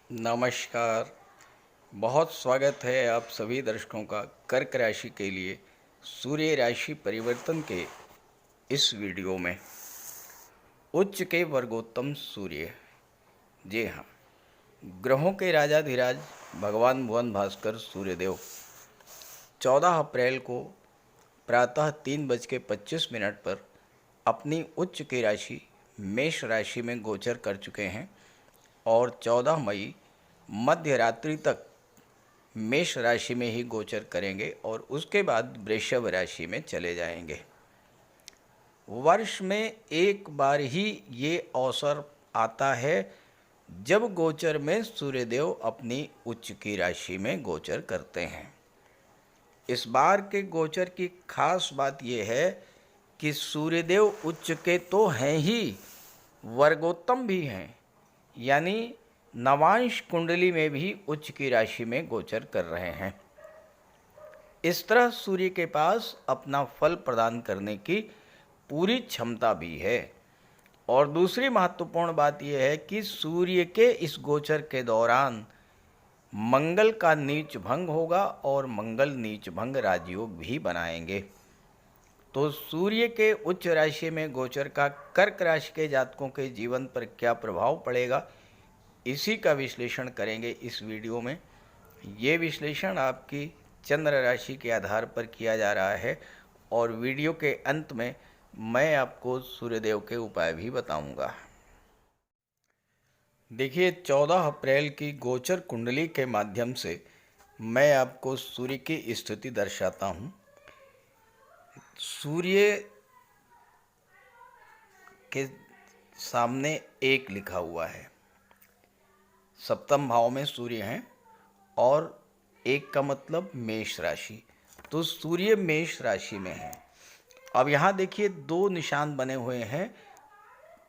नमस्कार। बहुत स्वागत है आप सभी दर्शकों का कर्क राशि के लिए सूर्य राशि परिवर्तन के इस वीडियो में। उच्च के वर्गोत्तम सूर्य, जी हाँ, ग्रहों के राजाधिराज भगवान भुवन भास्कर सूर्यदेव 14 अप्रैल को प्रातः 3:25 पर अपनी उच्च की राशि मेष राशि में गोचर कर चुके हैं और 14 मई मध्य रात्रि तक मेष राशि में ही गोचर करेंगे और उसके बाद वृषभ राशि में चले जाएंगे। वर्ष में एक बार ही ये अवसर आता है जब गोचर में सूर्यदेव अपनी उच्च की राशि में गोचर करते हैं। इस बार के गोचर की खास बात यह है कि सूर्यदेव उच्च के तो हैं ही, वर्गोत्तम भी हैं, यानी नवांश कुंडली में भी उच्च की राशि में गोचर कर रहे हैं। इस तरह सूर्य के पास अपना फल प्रदान करने की पूरी क्षमता भी है। और दूसरी महत्वपूर्ण बात यह है कि सूर्य के इस गोचर के दौरान मंगल का नीच भंग होगा और मंगल नीच भंग राजयोग भी बनाएंगे। तो सूर्य के उच्च राशि में गोचर का कर्क राशि के जातकों के जीवन पर क्या प्रभाव पड़ेगा, इसी का विश्लेषण करेंगे इस वीडियो में। ये विश्लेषण आपकी चंद्र राशि के आधार पर किया जा रहा है और वीडियो के अंत में मैं आपको सूर्यदेव के उपाय भी बताऊंगा। देखिए, 14 अप्रैल की गोचर कुंडली के माध्यम से मैं आपको सूर्य की स्थिति दर्शाता हूँ। सूर्य के सामने एक लिखा हुआ है, सप्तम भाव में सूर्य हैं और एक का मतलब मेष राशि, तो सूर्य मेष राशि में है। अब यहाँ देखिए दो निशान बने हुए हैं,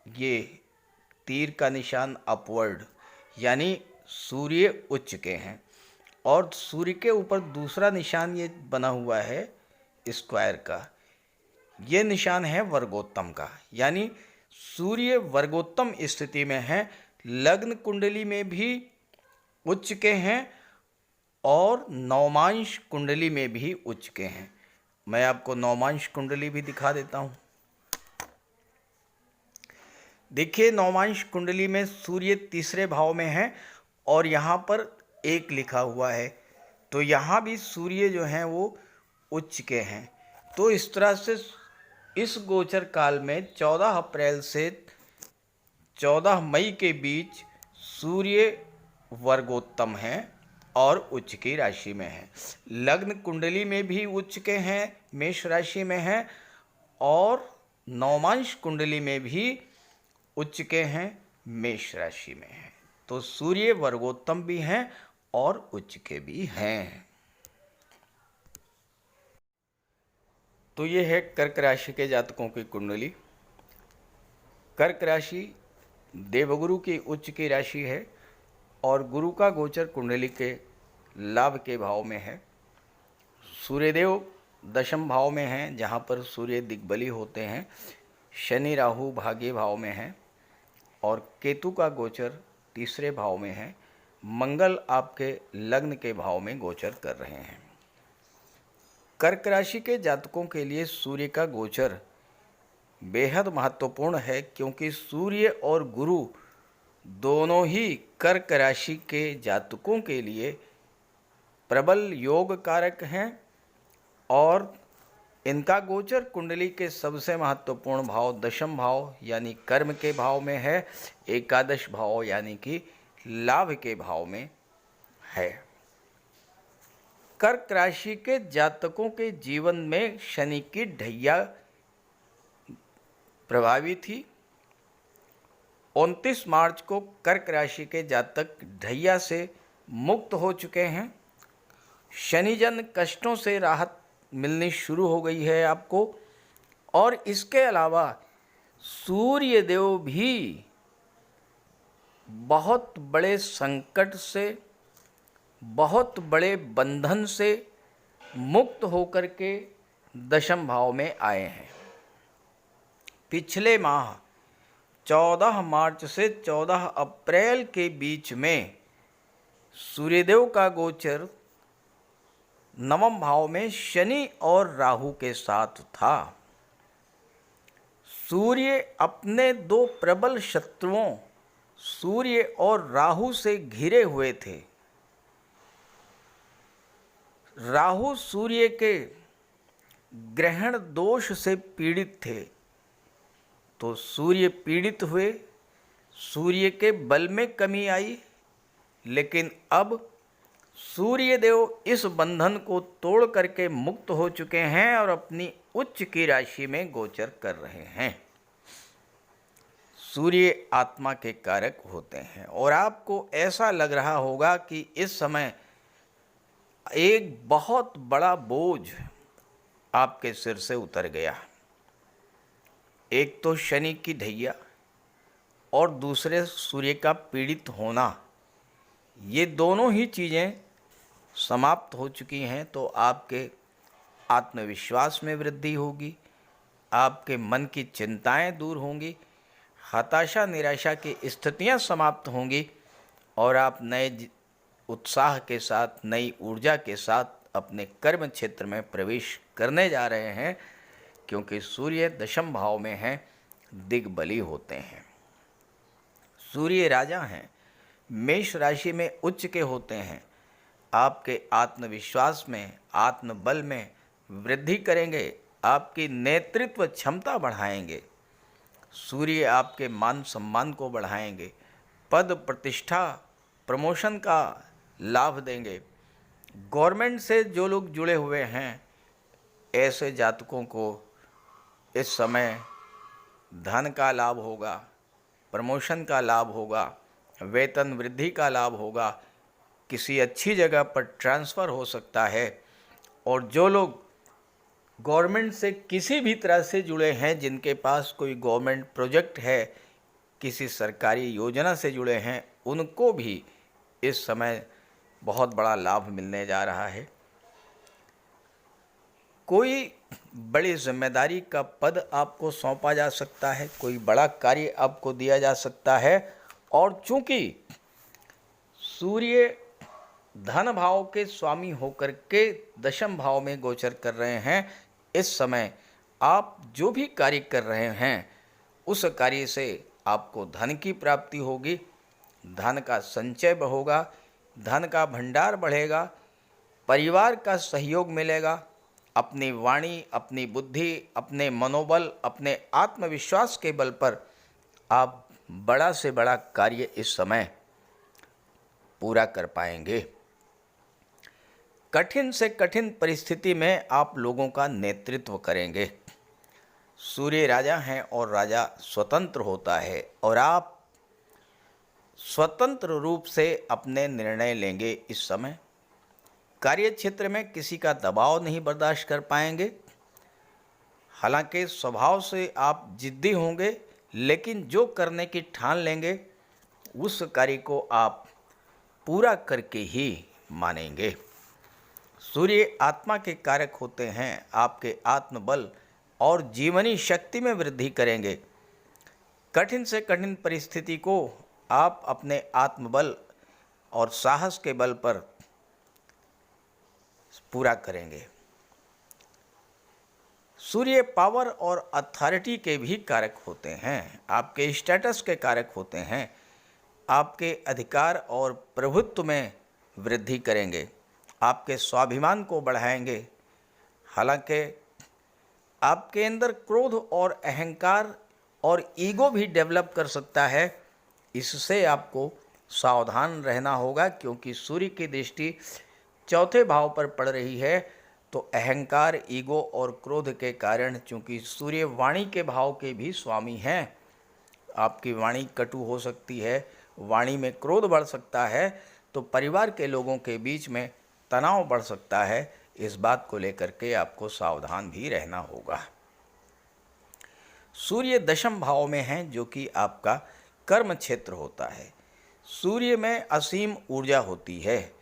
ये तीर का निशान अपवर्ड यानी सूर्य उच्च के हैं और सूर्य के ऊपर दूसरा निशान ये बना हुआ है स्क्वायर का, ये निशान है वर्गोत्तम का, यानी सूर्य वर्गोत्तम स्थिति में है। लग्न कुंडली में भी उच्च के हैं और नवमांश कुंडली में भी उच्च के हैं। मैं आपको नवमांश कुंडली भी दिखा देता हूं। देखिए, नवमांश कुंडली में सूर्य तीसरे भाव में है और यहाँ पर एक लिखा हुआ है, तो यहाँ भी सूर्य जो हैं वो उच्च के हैं। तो इस तरह से इस गोचर काल में 14 अप्रैल से 14 मई के बीच सूर्य वर्गोत्तम हैं और उच्च की राशि में हैं। लग्न कुंडली में भी उच्च के हैं, मेष राशि में हैं, और नवमांश कुंडली में भी उच्च के हैं, मेष राशि में हैं। तो सूर्य वर्गोत्तम भी हैं और उच्च के भी हैं। तो ये है कर्क राशि के जातकों की कुंडली। कर्क राशि देवगुरु की उच्च की राशि है और गुरु का गोचर कुंडली के लाभ के भाव में है। सूर्यदेव दशम भाव में हैं, जहाँ पर सूर्य दिग्बली होते हैं। शनि राहु भाग्य भाव में हैं और केतु का गोचर तीसरे भाव में है। मंगल आपके लग्न के भाव में गोचर कर रहे हैं। कर्क राशि के जातकों के लिए सूर्य का गोचर बेहद महत्वपूर्ण है, क्योंकि सूर्य और गुरु दोनों ही कर्क राशि के जातकों के लिए प्रबल योग कारक हैं और इनका गोचर कुंडली के सबसे महत्वपूर्ण भाव दशम भाव यानी कर्म के भाव में है, एकादश भाव यानी कि लाभ के भाव में है। कर्क राशि के जातकों के जीवन में शनि की ढैया प्रभावी थी। 29 मार्च को कर्क राशि के जातक ढैया से मुक्त हो चुके हैं। शनिजन कष्टों से राहत मिलनी शुरू हो गई है आपको, और इसके अलावा सूर्य देव भी बहुत बड़े संकट से, बहुत बड़े बंधन से मुक्त होकर के दशम भाव में आए हैं। पिछले माह 14 मार्च से 14 अप्रैल के बीच में सूर्यदेव का गोचर नवम भाव में शनि और राहु के साथ था। सूर्य अपने दो प्रबल शत्रुओं सूर्य और राहु से घिरे हुए थे। राहु सूर्य के ग्रहण दोष से पीड़ित थे, तो सूर्य पीड़ित हुए, सूर्य के बल में कमी आई। लेकिन अब सूर्य देव इस बंधन को तोड़ करके मुक्त हो चुके हैं और अपनी उच्च की राशि में गोचर कर रहे हैं। सूर्य आत्मा के कारक होते हैं और आपको ऐसा लग रहा होगा कि इस समय एक बहुत बड़ा बोझ आपके सिर से उतर गया। एक तो शनि की ढैया और दूसरे सूर्य का पीड़ित होना, ये दोनों ही चीज़ें समाप्त हो चुकी हैं। तो आपके आत्मविश्वास में वृद्धि होगी, आपके मन की चिंताएं दूर होंगी, हताशा निराशा की स्थितियां समाप्त होंगी और आप नए उत्साह के साथ, नई ऊर्जा के साथ अपने कर्म क्षेत्र में प्रवेश करने जा रहे हैं, क्योंकि सूर्य दशम भाव में हैं, दिग्बली होते हैं। सूर्य राजा हैं, मेष राशि में उच्च के होते हैं, आपके आत्मविश्वास में, आत्मबल में वृद्धि करेंगे, आपकी नेतृत्व क्षमता बढ़ाएंगे। सूर्य आपके मान सम्मान को बढ़ाएंगे, पद प्रतिष्ठा प्रमोशन का लाभ देंगे। गवर्नमेंट से जो लोग जुड़े हुए हैं, ऐसे जातकों को इस समय धन का लाभ होगा, प्रमोशन का लाभ होगा, वेतन वृद्धि का लाभ होगा, किसी अच्छी जगह पर ट्रांसफ़र हो सकता है। और जो लोग गवर्नमेंट से किसी भी तरह से जुड़े हैं, जिनके पास कोई गवर्नमेंट प्रोजेक्ट है, किसी सरकारी योजना से जुड़े हैं, उनको भी इस समय बहुत बड़ा लाभ मिलने जा रहा है। कोई बड़ी जिम्मेदारी का पद आपको सौंपा जा सकता है, कोई बड़ा कार्य आपको दिया जा सकता है। और चूंकि सूर्य धन भाव के स्वामी होकर के दशम भाव में गोचर कर रहे हैं, इस समय आप जो भी कार्य कर रहे हैं उस कार्य से आपको धन की प्राप्ति होगी, धन का संचय होगा, धन का भंडार बढ़ेगा, परिवार का सहयोग मिलेगा। अपनी वाणी, अपनी बुद्धि, अपने मनोबल, अपने आत्मविश्वास के बल पर आप बड़ा से बड़ा कार्य इस समय पूरा कर पाएंगे। कठिन से कठिन परिस्थिति में आप लोगों का नेतृत्व करेंगे। सूर्य राजा हैं और राजा स्वतंत्र होता है और आप स्वतंत्र रूप से अपने निर्णय लेंगे। इस समय कार्य क्षेत्र में किसी का दबाव नहीं बर्दाश्त कर पाएंगे। हालांकि स्वभाव से आप जिद्दी होंगे, लेकिन जो करने की ठान लेंगे उस कार्य को आप पूरा करके ही मानेंगे। सूर्य आत्मा के कारक होते हैं, आपके आत्मबल और जीवनी शक्ति में वृद्धि करेंगे। कठिन से कठिन परिस्थिति को आप अपने आत्मबल और साहस के बल पर पूरा करेंगे। सूर्य पावर और अथॉरिटी के भी कारक होते हैं, आपके स्टेटस के कारक होते हैं, आपके अधिकार और प्रभुत्व में वृद्धि करेंगे, आपके स्वाभिमान को बढ़ाएंगे। हालांकि आपके अंदर क्रोध और अहंकार और ईगो भी डेवलप कर सकता है, इससे आपको सावधान रहना होगा, क्योंकि सूर्य की दृष्टि चौथे भाव पर पड़ रही है। तो अहंकार, ईगो और क्रोध के कारण, चूँकि सूर्य वाणी के भाव के भी स्वामी हैं, आपकी वाणी कटु हो सकती है, वाणी में क्रोध बढ़ सकता है, तो परिवार के लोगों के बीच में तनाव बढ़ सकता है। इस बात को लेकर के आपको सावधान भी रहना होगा। सूर्य दशम भाव में है, जो कि आपका कर्म क्षेत्र होता है। सूर्य में असीम ऊर्जा होती है,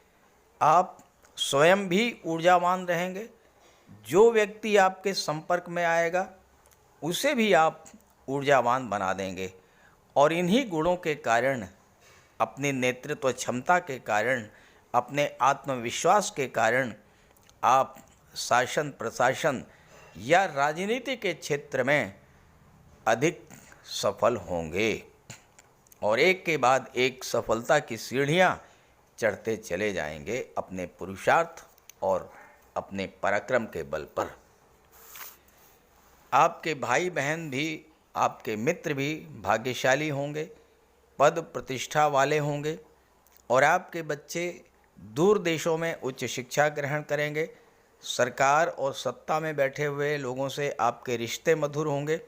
आप स्वयं भी ऊर्जावान रहेंगे। जो व्यक्ति आपके संपर्क में आएगा उसे भी आप ऊर्जावान बना देंगे और इन्हीं गुणों के कारण, अपनी नेतृत्व क्षमता के कारण अपने आत्मविश्वास के कारण आप शासन प्रशासन या राजनीति के क्षेत्र में अधिक सफल होंगे और एक के बाद एक सफलता की सीढ़ियां चढ़ते चले जाएंगे अपने पुरुषार्थ और अपने पराक्रम के बल पर। आपके भाई बहन भी, आपके मित्र भी भाग्यशाली होंगे, पद प्रतिष्ठा वाले होंगे और आपके बच्चे दूर देशों में उच्च शिक्षा ग्रहण करेंगे। सरकार और सत्ता में बैठे हुए लोगों से आपके रिश्ते मधुर होंगे।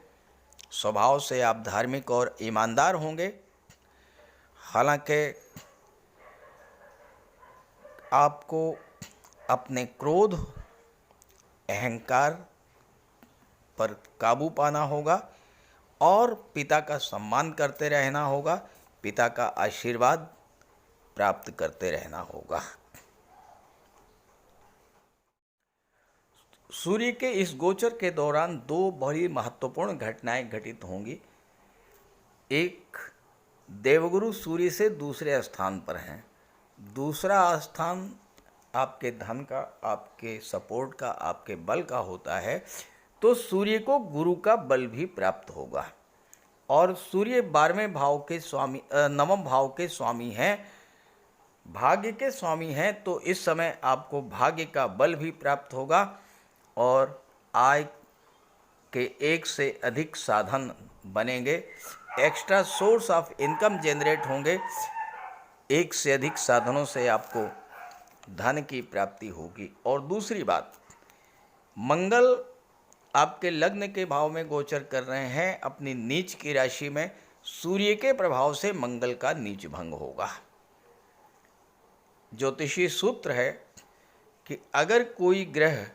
स्वभाव से आप धार्मिक और ईमानदार होंगे। हालांकि आपको अपने क्रोध, अहंकार पर काबू पाना होगा और पिता का सम्मान करते रहना होगा, पिता का आशीर्वाद प्राप्त करते रहना होगा। सूर्य के इस गोचर के दौरान दो बड़ी महत्वपूर्ण घटनाएं घटित होंगी। एक, देवगुरु सूर्य से दूसरे स्थान पर हैं। दूसरा स्थान आपके धन का, आपके सपोर्ट का, आपके बल का होता है, तो सूर्य को गुरु का बल भी प्राप्त होगा। और सूर्य 12वें भाव के स्वामी, 9वें भाव के स्वामी हैं, भाग्य के स्वामी हैं। तो इस समय आपको भाग्य का बल भी प्राप्त होगा और आय के एक से अधिक साधन बनेंगे। Extra source of income generate होंगे। एक से अधिक साधनों से आपको धन की प्राप्ति होगी। और दूसरी बात, मंगल आपके लग्न के भाव में गोचर कर रहे हैं अपनी नीच की राशि में। सूर्य के प्रभाव से मंगल का नीच भंग होगा। ज्योतिषीय सूत्र है कि अगर कोई ग्रह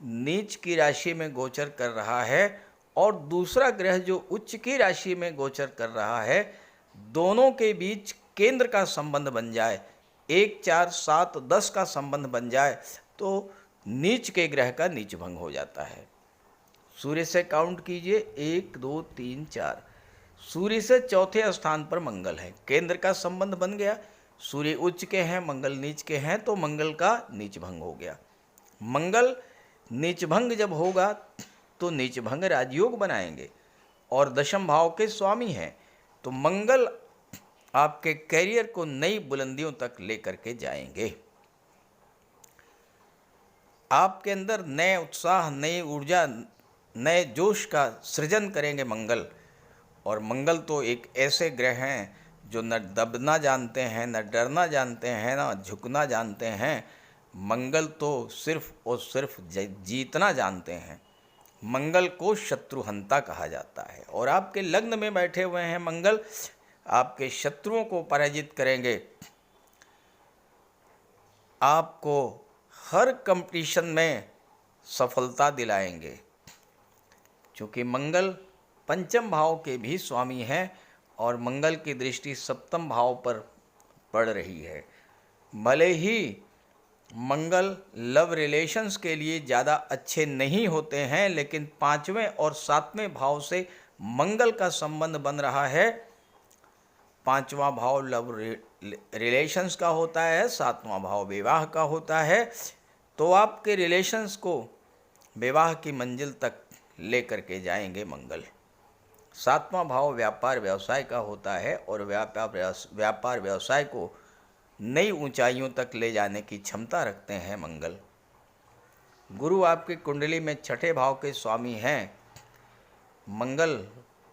नीच की राशि में गोचर कर रहा है और दूसरा ग्रह जो उच्च की राशि में गोचर कर रहा है, दोनों के बीच केंद्र का संबंध बन जाए, 1, 4, 7, 10 का संबंध बन जाए, तो नीच के ग्रह का नीच भंग हो जाता है। सूर्य से काउंट कीजिए, 1, 2, 3, 4। सूर्य से चौथे स्थान पर मंगल है, केंद्र का संबंध बन गया। सूर्य उच्च के हैं, मंगल नीच के हैं, तो मंगल का नीच भंग हो गया। मंगल नीच भंग जब होगा तो नीच भंग राजयोग बनाएंगे और दशम भाव के स्वामी हैं, तो मंगल आपके कैरियर को नई बुलंदियों तक लेकर के जाएंगे। आपके अंदर नए उत्साह, नई ऊर्जा, नए जोश का सृजन करेंगे मंगल। और मंगल तो एक ऐसे ग्रह हैं जो न दबना जानते हैं, न डरना जानते हैं, न झुकना जानते हैं। मंगल तो सिर्फ और सिर्फ जीतना जानते हैं। मंगल को शत्रुहंता कहा जाता है। और आपके लग्न में बैठे हुए हैं मंगल, आपके शत्रुओं को पराजित करेंगे। आपको हर कंपटीशन में सफलता दिलाएंगे। चूँकि मंगल पंचम भाव के भी स्वामी हैं और मंगल की दृष्टि सप्तम भाव पर पड़ रही है। भले ही मंगल लव रिलेशंस के लिए ज़्यादा अच्छे नहीं होते हैं, लेकिन 5वें और 7वें भाव से मंगल का संबंध बन रहा है। 5वां भाव लव रिलेशंस का होता है, 7वां भाव विवाह का होता है। तो आपके रिलेशंस को विवाह की मंजिल तक लेकर के जाएंगे मंगल। 7वां भाव व्यापार व्यवसाय का होता है और व्यापार व्यवसाय को नई ऊंचाइयों तक ले जाने की क्षमता रखते हैं मंगल। गुरु आपकी कुंडली में 6ठे भाव के स्वामी हैं, मंगल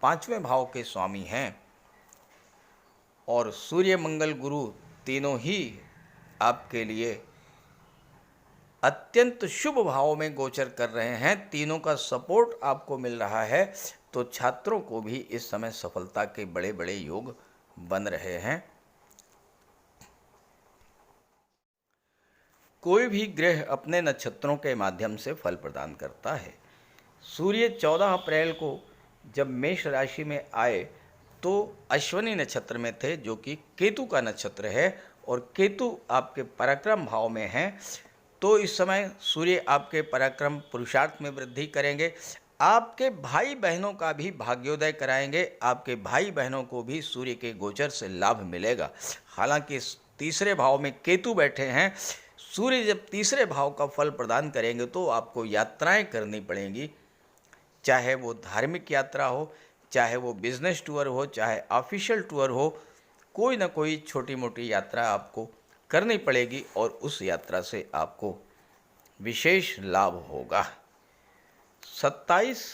5वें भाव के स्वामी हैं और सूर्य, मंगल, गुरु तीनों ही आपके लिए अत्यंत शुभ भाव में गोचर कर रहे हैं। तीनों का सपोर्ट आपको मिल रहा है, तो छात्रों को भी इस समय सफलता के बड़े बड़े योग बन रहे हैं। कोई भी ग्रह अपने नक्षत्रों के माध्यम से फल प्रदान करता है। सूर्य 14 अप्रैल को जब मेष राशि में आए तो अश्विनी नक्षत्र में थे, जो कि केतु का नक्षत्र है और केतु आपके पराक्रम भाव में हैं। तो इस समय सूर्य आपके पराक्रम पुरुषार्थ में वृद्धि करेंगे। आपके भाई बहनों का भी भाग्योदय कराएंगे। आपके भाई बहनों को भी सूर्य के गोचर से लाभ मिलेगा। हालांकि तीसरे भाव में केतु बैठे हैं। सूर्य जब तीसरे भाव का फल प्रदान करेंगे तो आपको यात्राएं करनी पड़ेंगी, चाहे वो धार्मिक यात्रा हो, चाहे वो बिजनेस टूर हो, चाहे ऑफिशियल टूर हो, कोई ना कोई छोटी मोटी यात्रा आपको करनी पड़ेगी और उस यात्रा से आपको विशेष लाभ होगा। 27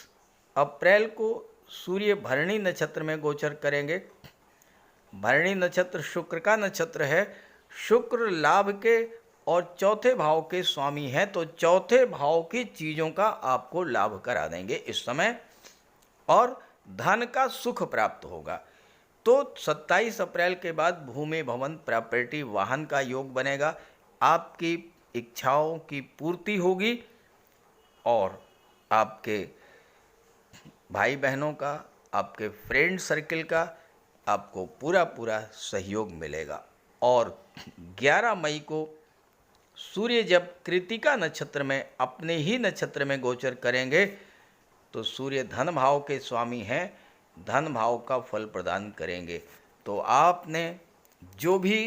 अप्रैल को सूर्य भरणी नक्षत्र में गोचर करेंगे। भरणी नक्षत्र शुक्र का नक्षत्र है। शुक्र लाभ के और चौथे भाव के स्वामी हैं, तो चौथे भाव की चीज़ों का आपको लाभ करा देंगे इस समय और धन का सुख प्राप्त होगा। तो 27 अप्रैल के बाद भूमि, भवन, प्रॉपर्टी, वाहन का योग बनेगा। आपकी इच्छाओं की पूर्ति होगी और आपके भाई बहनों का, आपके फ्रेंड सर्किल का आपको पूरा पूरा सहयोग मिलेगा। और 11 मई को सूर्य जब कृतिका नक्षत्र में अपने ही नक्षत्र में गोचर करेंगे तो सूर्य धन भाव के स्वामी हैं, धन भाव का फल प्रदान करेंगे। तो आपने जो भी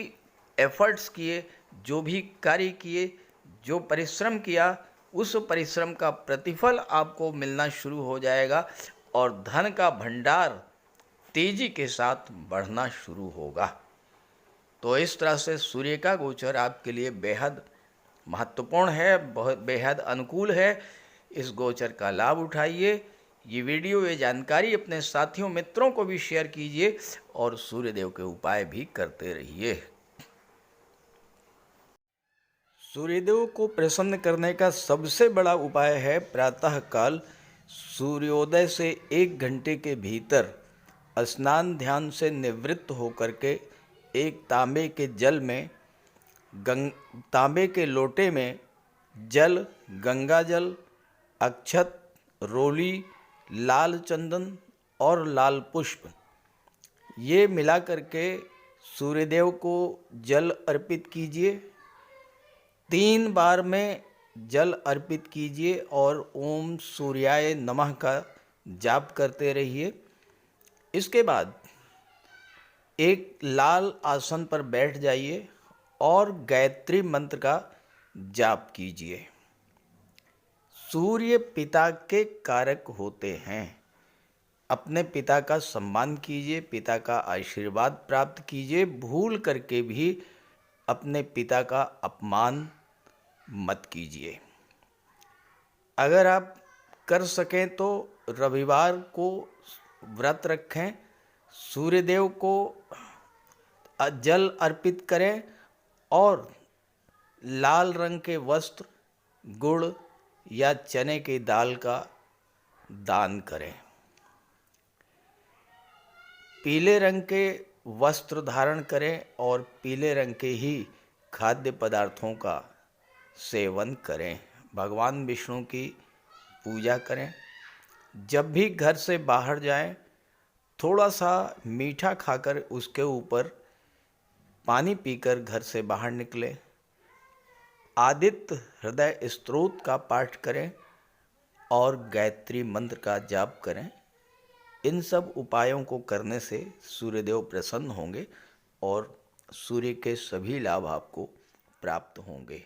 एफर्ट्स किए, जो भी कार्य किए, जो परिश्रम किया, उस परिश्रम का प्रतिफल आपको मिलना शुरू हो जाएगा और धन का भंडार तेजी के साथ बढ़ना शुरू होगा। तो इस तरह से सूर्य का गोचर आपके लिए बेहद महत्वपूर्ण है, बहुत बेहद अनुकूल है। इस गोचर का लाभ उठाइए। ये वीडियो, ये जानकारी अपने साथियों, मित्रों को भी शेयर कीजिए और सूर्यदेव के उपाय भी करते रहिए। सूर्यदेव को प्रसन्न करने का सबसे बड़ा उपाय है प्रातःकाल सूर्योदय से 1 घंटे के भीतर स्नान ध्यान से निवृत्त होकर के एक तांबे के जल में तांबे के लोटे में जल, गंगा जल, अक्षत, रोली, लाल चंदन और लाल पुष्प ये मिला करके सूर्यदेव को जल अर्पित कीजिए। 3 बार में जल अर्पित कीजिए और ओम सूर्याय नमः का जाप करते रहिए। इसके बाद एक लाल आसन पर बैठ जाइए और गायत्री मंत्र का जाप कीजिए। सूर्य पिता के कारक होते हैं। अपने पिता का सम्मान कीजिए, पिता का आशीर्वाद प्राप्त कीजिए। भूल करके भी अपने पिता का अपमान मत कीजिए। अगर आप कर सकें तो रविवार को व्रत रखें, सूर्यदेव को जल अर्पित करें और लाल रंग के वस्त्र, गुड़ या चने की दाल का दान करें। पीले रंग के वस्त्र धारण करें और पीले रंग के ही खाद्य पदार्थों का सेवन करें। भगवान विष्णु की पूजा करें। जब भी घर से बाहर जाएं, थोड़ा सा मीठा खाकर उसके ऊपर पानी पीकर घर से बाहर निकलें। आदित्य हृदय स्तोत्र का पाठ करें और गायत्री मंत्र का जाप करें। इन सब उपायों को करने से सूर्यदेव प्रसन्न होंगे और सूर्य के सभी लाभ आपको प्राप्त होंगे।